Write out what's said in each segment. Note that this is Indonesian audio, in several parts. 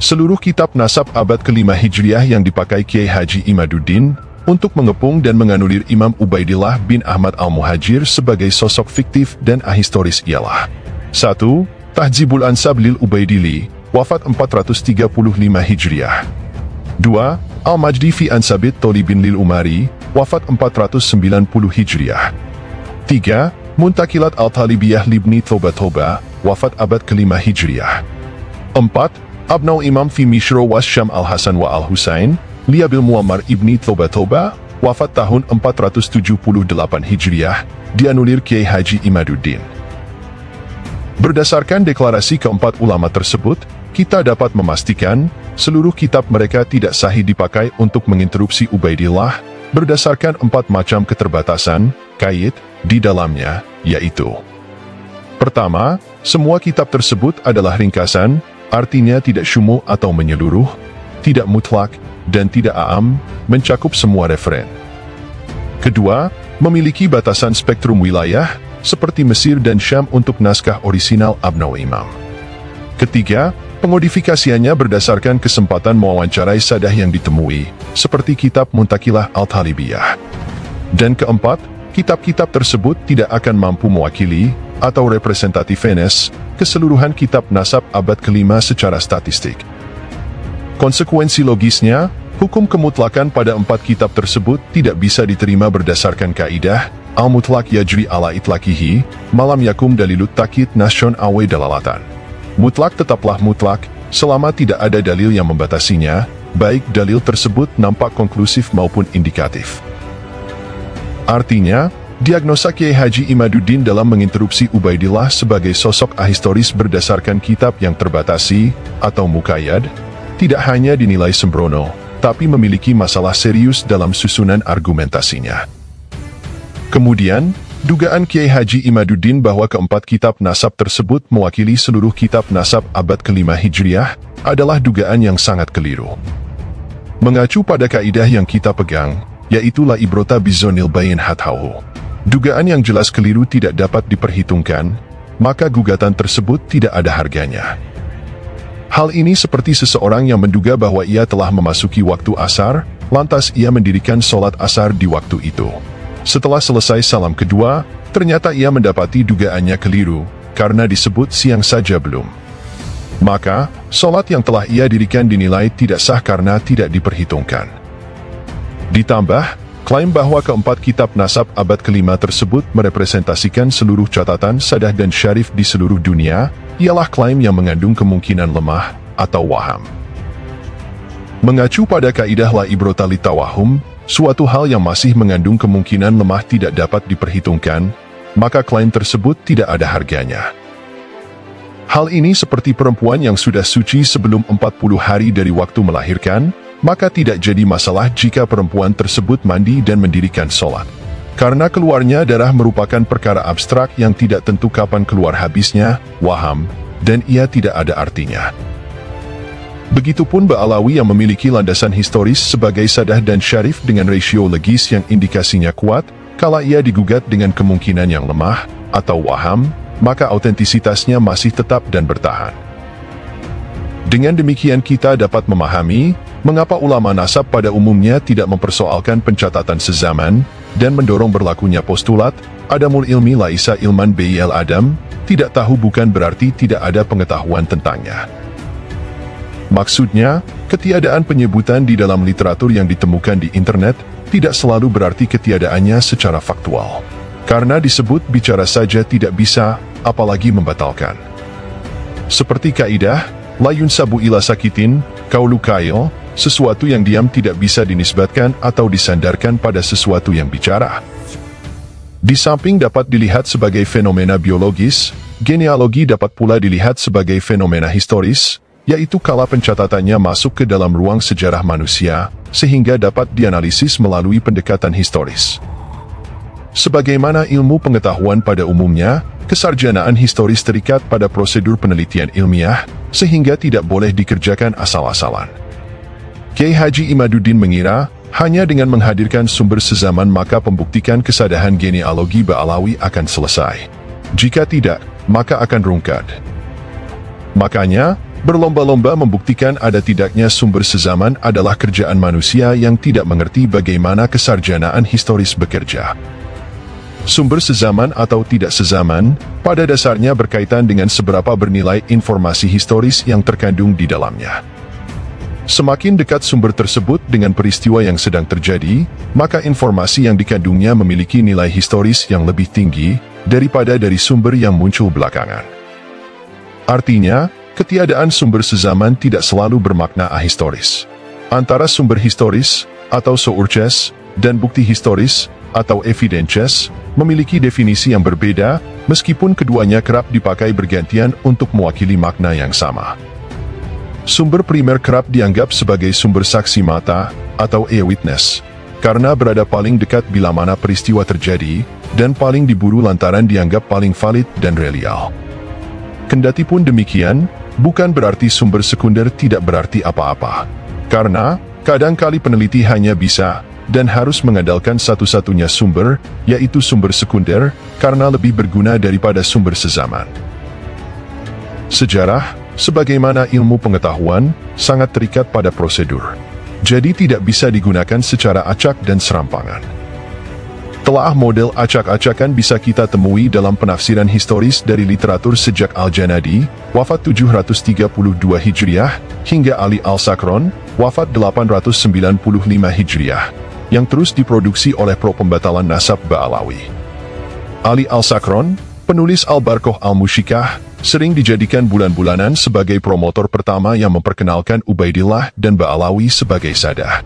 seluruh kitab nasab abad ke-5 Hijriah yang dipakai Kiai Haji Imaduddin untuk mengepung dan menganulir Imam Ubaidillah bin Ahmad al-Muhajir sebagai sosok fiktif dan ahistoris ialah 1. Tahdzibul Ansab lil Ubaidili, wafat 435 Hijriah. 2. Al-Majdi fi Ansabit Tolibin lil Umari, wafat 490 Hijriah. 3. Muntakilat al-Talibiyah libni Thoba, wafat abad ke-5 Hijriah. 4. Abnau Imam fi Mishro was Syam al-Hasan wa al-Husain, Liabil Muammar ibni Thoba, wafat tahun 478 Hijriah, dianulir Kiai Haji Imaduddin. Berdasarkan deklarasi keempat ulama tersebut, kita dapat memastikan seluruh kitab mereka tidak sahih dipakai untuk menginterupsi Ubaidillah berdasarkan 4 macam keterbatasan, kait, di dalamnya, yaitu: pertama, semua kitab tersebut adalah ringkasan, artinya tidak syumu atau menyeluruh, tidak mutlak, dan tidak aam, mencakup semua referen. Kedua, memiliki batasan spektrum wilayah, seperti Mesir dan Syam untuk naskah orisinal Abnau Imam. Ketiga, pengodifikasiannya berdasarkan kesempatan mewawancarai sadah yang ditemui, seperti kitab Muntakilah al-Talibiyah. Dan keempat, kitab-kitab tersebut tidak akan mampu mewakili, atau representatifenes, keseluruhan kitab nasab abad ke-5 secara statistik. Konsekuensi logisnya, hukum kemutlakan pada 4 kitab tersebut tidak bisa diterima berdasarkan kaidah al-mutlak yajri ala itlakihi, malam yakum dalilut takid nasion awe dalalatan. Mutlak tetaplah mutlak, selama tidak ada dalil yang membatasinya, baik dalil tersebut nampak konklusif maupun indikatif. Artinya, diagnosa Kiai Haji Imaduddin dalam menginterupsi Ubaidillah sebagai sosok ahistoris berdasarkan kitab yang terbatasi, atau muqayyad, tidak hanya dinilai sembrono, tapi memiliki masalah serius dalam susunan argumentasinya. Kemudian, dugaan Kiai Haji Imaduddin bahwa keempat kitab nasab tersebut mewakili seluruh kitab nasab abad ke-5 Hijriah adalah dugaan yang sangat keliru. Mengacu pada kaidah yang kita pegang, yaitu la ibrota bizonil bayin hathauhu. Dugaan yang jelas keliru tidak dapat diperhitungkan, maka gugatan tersebut tidak ada harganya. Hal ini seperti seseorang yang menduga bahwa ia telah memasuki waktu asar, lantas ia mendirikan sholat asar di waktu itu. Setelah selesai salam kedua, ternyata ia mendapati dugaannya keliru, karena disebut siang saja belum. Maka, sholat yang telah ia dirikan dinilai tidak sah karena tidak diperhitungkan. Ditambah, klaim bahwa keempat kitab nasab abad ke-5 tersebut merepresentasikan seluruh catatan sadah dan syarif di seluruh dunia, ialah klaim yang mengandung kemungkinan lemah, atau waham. Mengacu pada kaidah la ibrota litawahum, suatu hal yang masih mengandung kemungkinan lemah tidak dapat diperhitungkan, maka klaim tersebut tidak ada harganya. Hal ini seperti perempuan yang sudah suci sebelum 40 hari dari waktu melahirkan, maka tidak jadi masalah jika perempuan tersebut mandi dan mendirikan sholat. Karena keluarnya darah merupakan perkara abstrak yang tidak tentu kapan keluar habisnya, waham, dan ia tidak ada artinya. Begitupun Ba'alawi yang memiliki landasan historis sebagai sadah dan syarif dengan rasio legis yang indikasinya kuat, kala ia digugat dengan kemungkinan yang lemah, atau waham, maka autentisitasnya masih tetap dan bertahan. Dengan demikian kita dapat memahami, mengapa ulama nasab pada umumnya tidak mempersoalkan pencatatan sezaman, dan mendorong berlakunya postulat, adamul ilmi laisa ilman bil adam, tidak tahu bukan berarti tidak ada pengetahuan tentangnya. Maksudnya, ketiadaan penyebutan di dalam literatur yang ditemukan di internet tidak selalu berarti ketiadaannya secara faktual. Karena disebut bicara saja tidak bisa, apalagi membatalkan. Seperti kaidah, la yunsabu ila sakitin, kaulu kail, sesuatu yang diam tidak bisa dinisbatkan atau disandarkan pada sesuatu yang bicara. Di samping dapat dilihat sebagai fenomena biologis, genealogi dapat pula dilihat sebagai fenomena historis, yaitu kala pencatatannya masuk ke dalam ruang sejarah manusia, sehingga dapat dianalisis melalui pendekatan historis. Sebagaimana ilmu pengetahuan pada umumnya, kesarjanaan historis terikat pada prosedur penelitian ilmiah, sehingga tidak boleh dikerjakan asal-asalan. Kiai Haji Imaduddin mengira, hanya dengan menghadirkan sumber sezaman maka pembuktikan kesadahan genealogi Ba'alawi akan selesai. Jika tidak, maka akan rungkad. Makanya, Berlomba-lomba membuktikan ada tidaknya sumber sezaman adalah kerjaan manusia yang tidak mengerti bagaimana kesarjanaan historis bekerja. Sumber sezaman atau tidak sezaman, pada dasarnya berkaitan dengan seberapa bernilai informasi historis yang terkandung di dalamnya. Semakin dekat sumber tersebut dengan peristiwa yang sedang terjadi, maka informasi yang dikandungnya memiliki nilai historis yang lebih tinggi daripada dari sumber yang muncul belakangan. Artinya, ketiadaan sumber sezaman tidak selalu bermakna ahistoris. Antara sumber historis, atau sources, dan bukti historis, atau evidences, memiliki definisi yang berbeda, meskipun keduanya kerap dipakai bergantian untuk mewakili makna yang sama. Sumber primer kerap dianggap sebagai sumber saksi mata, atau eyewitness, karena berada paling dekat bila mana peristiwa terjadi, dan paling diburu lantaran dianggap paling valid dan reliable. Kendatipun demikian, bukan berarti sumber sekunder tidak berarti apa-apa. Karena, kadang-kali peneliti hanya bisa dan harus mengandalkan satu-satunya sumber, yaitu sumber sekunder, karena lebih berguna daripada sumber sezaman. Sejarah, sebagaimana ilmu pengetahuan, sangat terikat pada prosedur. Jadi tidak bisa digunakan secara acak dan serampangan. Telaah model acak-acakan bisa kita temui dalam penafsiran historis dari literatur sejak Al-Janadi, wafat 732 Hijriah, hingga Ali Al-Sakron, wafat 895 Hijriah, yang terus diproduksi oleh pro pembatalan nasab Ba'alawi. Ali Al-Sakron, penulis Al-Barqah Al-Mushikah, sering dijadikan bulan-bulanan sebagai promotor pertama yang memperkenalkan Ubaidillah dan Ba'alawi sebagai sadah.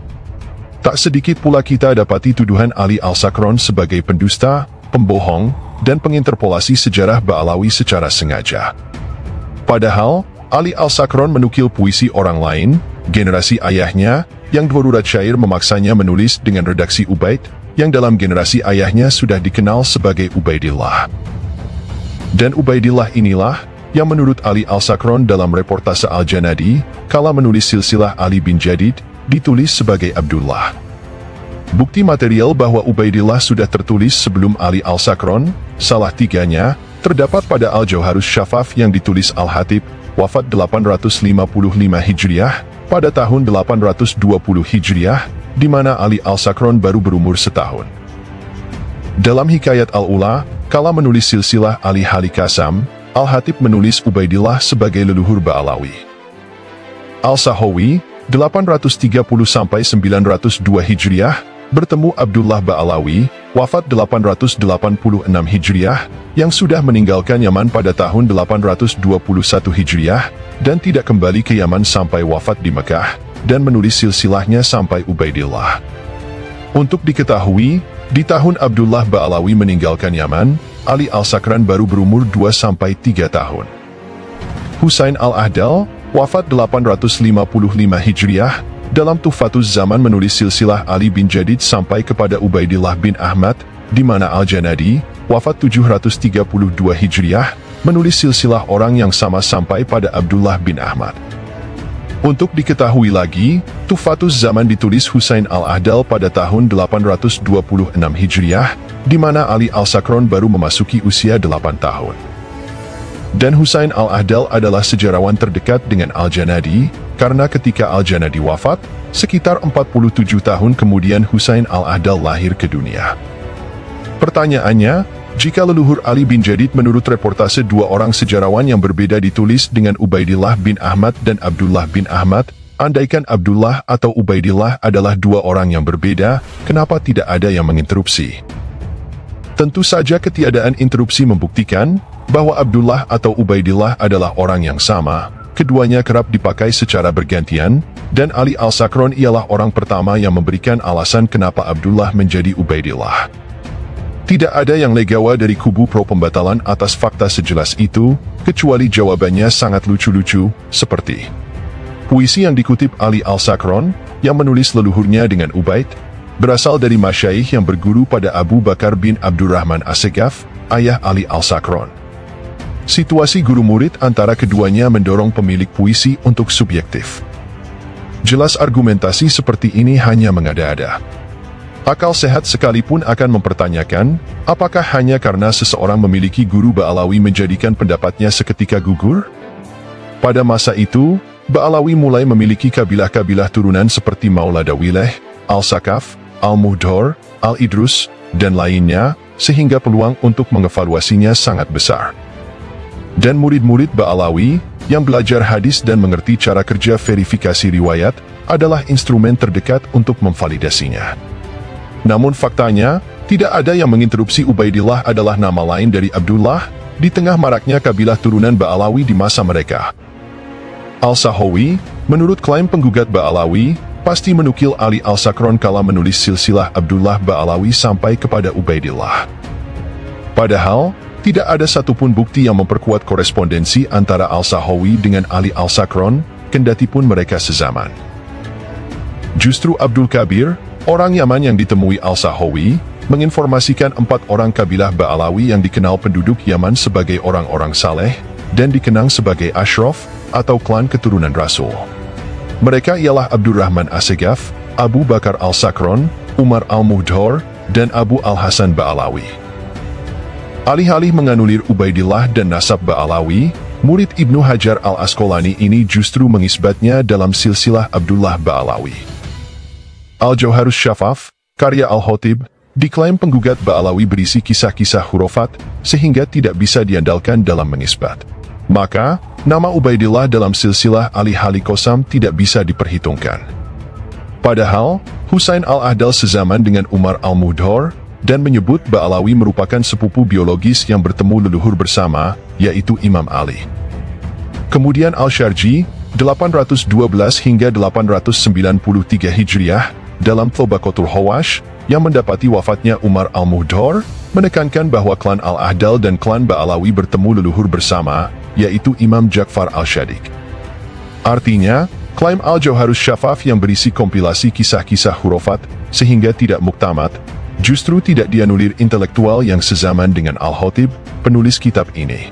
Tak sedikit pula kita dapati tuduhan Ali Al-Sakron sebagai pendusta, pembohong, dan penginterpolasi sejarah Ba'alawi secara sengaja. Padahal, Ali Al-Sakron menukil puisi orang lain, generasi ayahnya, yang darurat syair memaksanya menulis dengan redaksi Ubaid, yang dalam generasi ayahnya sudah dikenal sebagai Ubaidillah. Dan Ubaidillah inilah, yang menurut Ali Al-Sakron dalam reportase Al-Janadi, kala menulis silsilah Ali bin Jadid, ditulis sebagai Abdullah. Bukti material bahwa Ubaidillah sudah tertulis sebelum Ali Al-Sakron, salah tiganya, terdapat pada Al-Jauharus Syafaf yang ditulis Al-Hatib, wafat 855 Hijriah, pada tahun 820 Hijriah, di mana Ali Al-Sakron baru berumur setahun. Dalam Hikayat Al-Ula, kala menulis silsilah Ali Halikasam, Al-Hatib menulis Ubaidillah sebagai leluhur Ba'alawi. Al-Sahawi, 830-902 Hijriah, bertemu Abdullah Ba'alawi, wafat 886 Hijriah, yang sudah meninggalkan Yaman pada tahun 821 Hijriah, dan tidak kembali ke Yaman sampai wafat di Mekah, dan menulis silsilahnya sampai Ubaidillah. Untuk diketahui, di tahun Abdullah Ba'alawi meninggalkan Yaman, Ali Al-Sakran baru berumur 2-3 tahun. Husain Al-Ahdal, wafat 855 Hijriah, dalam Tuhfatuz Zaman menulis silsilah Ali bin Jadid sampai kepada Ubaidillah bin Ahmad, di mana Al-Janadi, wafat 732 Hijriah, menulis silsilah orang yang sama sampai pada Abdullah bin Ahmad. Untuk diketahui lagi, Tuhfatuz Zaman ditulis Husain Al-Ahdal pada tahun 826 Hijriah, di mana Ali Al-Sakron baru memasuki usia 8 tahun. Dan Husain Al-Ahdal adalah sejarawan terdekat dengan Al-Janadi, karena ketika Al-Janadi wafat, sekitar 47 tahun kemudian Husain Al-Ahdal lahir ke dunia. Pertanyaannya, jika leluhur Ali bin Jadid menurut reportase dua orang sejarawan yang berbeda ditulis dengan Ubaidillah bin Ahmad dan Abdullah bin Ahmad, andaikan Abdullah atau Ubaidillah adalah dua orang yang berbeda, kenapa tidak ada yang menginterupsi? Tentu saja ketiadaan interupsi membuktikan bahwa Abdullah atau Ubaidillah adalah orang yang sama, keduanya kerap dipakai secara bergantian, dan Ali Al-Sakron ialah orang pertama yang memberikan alasan kenapa Abdullah menjadi Ubaidillah. Tidak ada yang legawa dari kubu pro pembatalan atas fakta sejelas itu, kecuali jawabannya sangat lucu-lucu, seperti puisi yang dikutip Ali Al-Sakron, yang menulis leluhurnya dengan Ubaid, berasal dari masyaikh yang berguru pada Abu Bakar bin Abdurrahman As-Segaf, ayah Ali Al-Sakron. Situasi guru murid antara keduanya mendorong pemilik puisi untuk subjektif. Jelas argumentasi seperti ini hanya mengada-ada. Akal sehat sekalipun akan mempertanyakan, apakah hanya karena seseorang memiliki guru Ba'alawi menjadikan pendapatnya seketika gugur? Pada masa itu, Ba'alawi mulai memiliki kabilah-kabilah turunan seperti Maulada Wileh, Al-Sakaf, Al-Muhdhor, Al-Idrus, dan lainnya, sehingga peluang untuk mengevaluasinya sangat besar. Dan murid-murid Ba'alawi, yang belajar hadis dan mengerti cara kerja verifikasi riwayat, adalah instrumen terdekat untuk memvalidasinya. Namun faktanya, tidak ada yang menginterupsi Ubaidillah adalah nama lain dari Abdullah, di tengah maraknya kabilah turunan Ba'alawi di masa mereka. Al-Sahawi, menurut klaim penggugat Ba'alawi, pasti menukil Ali Al-Sakron kala menulis silsilah Abdullah Ba'alawi sampai kepada Ubaidillah. Padahal, tidak ada satupun bukti yang memperkuat korespondensi antara Al-Sahawi dengan Ali Al-Sakron, kendatipun mereka sezaman. Justru Abdul Kabir, orang Yaman yang ditemui Al-Sahawi, menginformasikan 4 orang kabilah Ba'alawi yang dikenal penduduk Yaman sebagai orang-orang saleh, dan dikenang sebagai Ashraf, atau klan keturunan Rasul. Mereka ialah Abdurrahman As-Segaf, Abu Bakar Al-Sakron, Umar Al-Muhdhor, dan Abu Al-Hasan Ba'alawi. Alih-alih menganulir Ubaidillah dan nasab Ba'alawi, murid Ibnu Hajar Al-Asqalani ini justru mengisbatnya dalam silsilah Abdullah Ba'alawi. Al-Jauharus Syafaf, karya Al-Khatib, diklaim penggugat Ba'alawi berisi kisah-kisah hurufat, sehingga tidak bisa diandalkan dalam mengisbat. Maka, nama Ubaidillah dalam silsilah Ali-Hali Qasam tidak bisa diperhitungkan. Padahal, Husain Al-Ahdal sezaman dengan Umar Al-Muhdhor, dan menyebut Ba'alawi merupakan sepupu biologis yang bertemu leluhur bersama, yaitu Imam Ali. Kemudian Al-Syarji, 812 hingga 893 Hijriah, dalam Tabaqatul Hawash, yang mendapati wafatnya Umar Al-Muhdhor, menekankan bahwa klan Al-Ahdal dan klan Ba'alawi bertemu leluhur bersama, yaitu Imam Ja'far Al-Shadiq. Artinya, klaim Al-Jauharus Syafaf yang berisi kompilasi kisah-kisah hurufat, sehingga tidak muktamad, justru tidak dianulir intelektual yang sezaman dengan Al-Khatib, penulis kitab ini.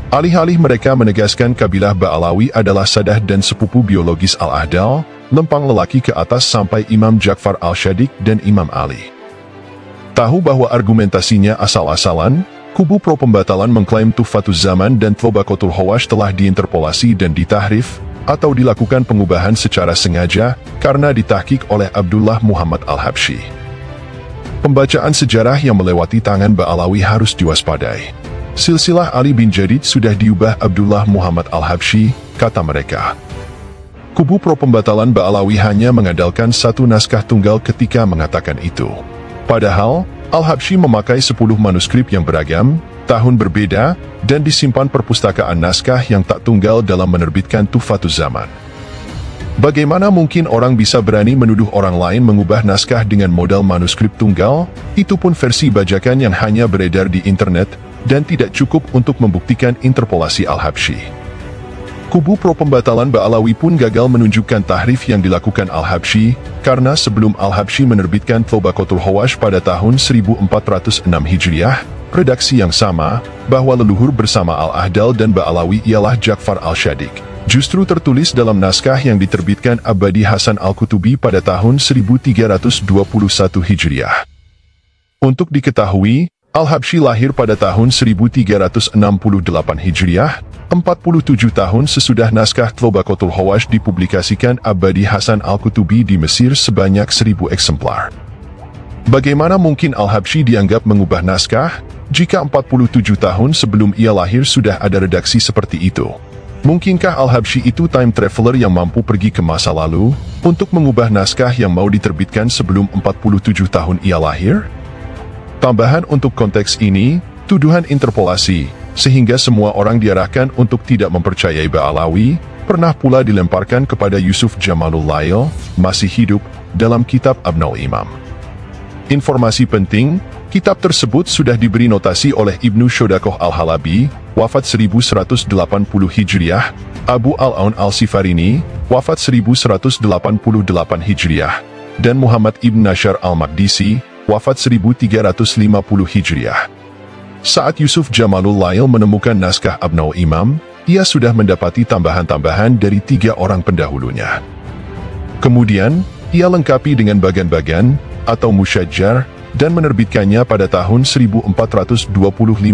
Alih-alih mereka menegaskan kabilah Ba'alawi adalah sadah dan sepupu biologis Al-Ahdal, lempang lelaki ke atas sampai Imam Ja'far Al-Shadiq dan Imam Ali. Tahu bahwa argumentasinya asal-asalan, kubu pro-pembatalan mengklaim Tuhfatuz Zaman dan Tabaqatul Hawash telah diinterpolasi dan ditahrif, atau dilakukan pengubahan secara sengaja, karena ditahqiq oleh Abdullah Muhammad Al-Habsyi. Pembacaan sejarah yang melewati tangan Ba'alawi harus diwaspadai. Silsilah Ali bin Jadid sudah diubah Abdullah Muhammad Al-Habsyi, kata mereka. Kubu pro-pembatalan Ba'alawi hanya mengandalkan satu naskah tunggal ketika mengatakan itu. Padahal, Al-Habsyi memakai 10 manuskrip yang beragam, tahun berbeda, dan disimpan perpustakaan naskah yang tak tunggal dalam menerbitkan Tuhfatuz Zaman. Bagaimana mungkin orang bisa berani menuduh orang lain mengubah naskah dengan modal manuskrip tunggal, itu pun versi bajakan yang hanya beredar di internet, dan tidak cukup untuk membuktikan interpolasi Al-Habsyi. Kubu pro-pembatalan Ba'alawi pun gagal menunjukkan tahrif yang dilakukan Al-Habsyi, karena sebelum Al-Habsyi menerbitkan Tabaqatul Hawash pada tahun 1406 Hijriah, redaksi yang sama, bahwa leluhur bersama Al-Ahdal dan Ba'alawi ialah Ja'far Al-Shadiq, justru tertulis dalam naskah yang diterbitkan Abadi Hasan Al-Qutubi pada tahun 1321 Hijriah. Untuk diketahui, Al-Habsyi lahir pada tahun 1368 Hijriah, 47 tahun sesudah naskah Tabaqatul Hawash dipublikasikan Abadi Hasan Al-Qutubi di Mesir sebanyak 1000 eksemplar. Bagaimana mungkin Al-Habsyi dianggap mengubah naskah, jika 47 tahun sebelum ia lahir sudah ada redaksi seperti itu? Mungkinkah Al-Habsyi itu time traveler yang mampu pergi ke masa lalu, untuk mengubah naskah yang mau diterbitkan sebelum 47 tahun ia lahir? Tambahan untuk konteks ini, tuduhan interpolasi, sehingga semua orang diarahkan untuk tidak mempercayai Ba'alawi, pernah pula dilemparkan kepada Yusuf Jamalul Lail, masih hidup, dalam kitab Abnaul Imam. Informasi penting, kitab tersebut sudah diberi notasi oleh Ibnu Shodakoh Al-Halabi, wafat 1180 Hijriah, Abu Al-Aun Al-Sifarini, wafat 1188 Hijriah, dan Muhammad Ibn Nashar Al-Maqdisi, wafat 1350 Hijriah. Saat Yusuf Jamalul Lail menemukan naskah Abnaul Imam, ia sudah mendapati tambahan-tambahan dari 3 orang pendahulunya. Kemudian, ia lengkapi dengan bagan-bagan, atau musyajjar, dan menerbitkannya pada tahun 1425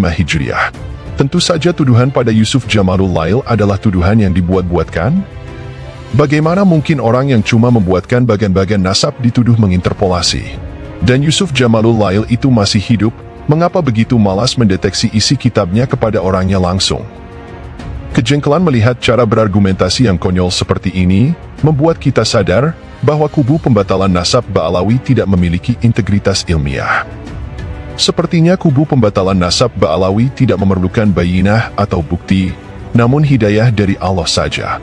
Hijriah. Tentu saja tuduhan pada Yusuf Jamalul Lail adalah tuduhan yang dibuat-buatkan. Bagaimana mungkin orang yang cuma membuatkan bagian-bagian nasab dituduh menginterpolasi? Dan Yusuf Jamalul Lail itu masih hidup, mengapa begitu malas mendeteksi isi kitabnya kepada orangnya langsung? Kejengkelan melihat cara berargumentasi yang konyol seperti ini, membuat kita sadar bahwa kubu pembatalan nasab Ba'alawi tidak memiliki integritas ilmiah. Sepertinya kubu pembatalan nasab Ba'alawi tidak memerlukan bayinah atau bukti, namun hidayah dari Allah saja.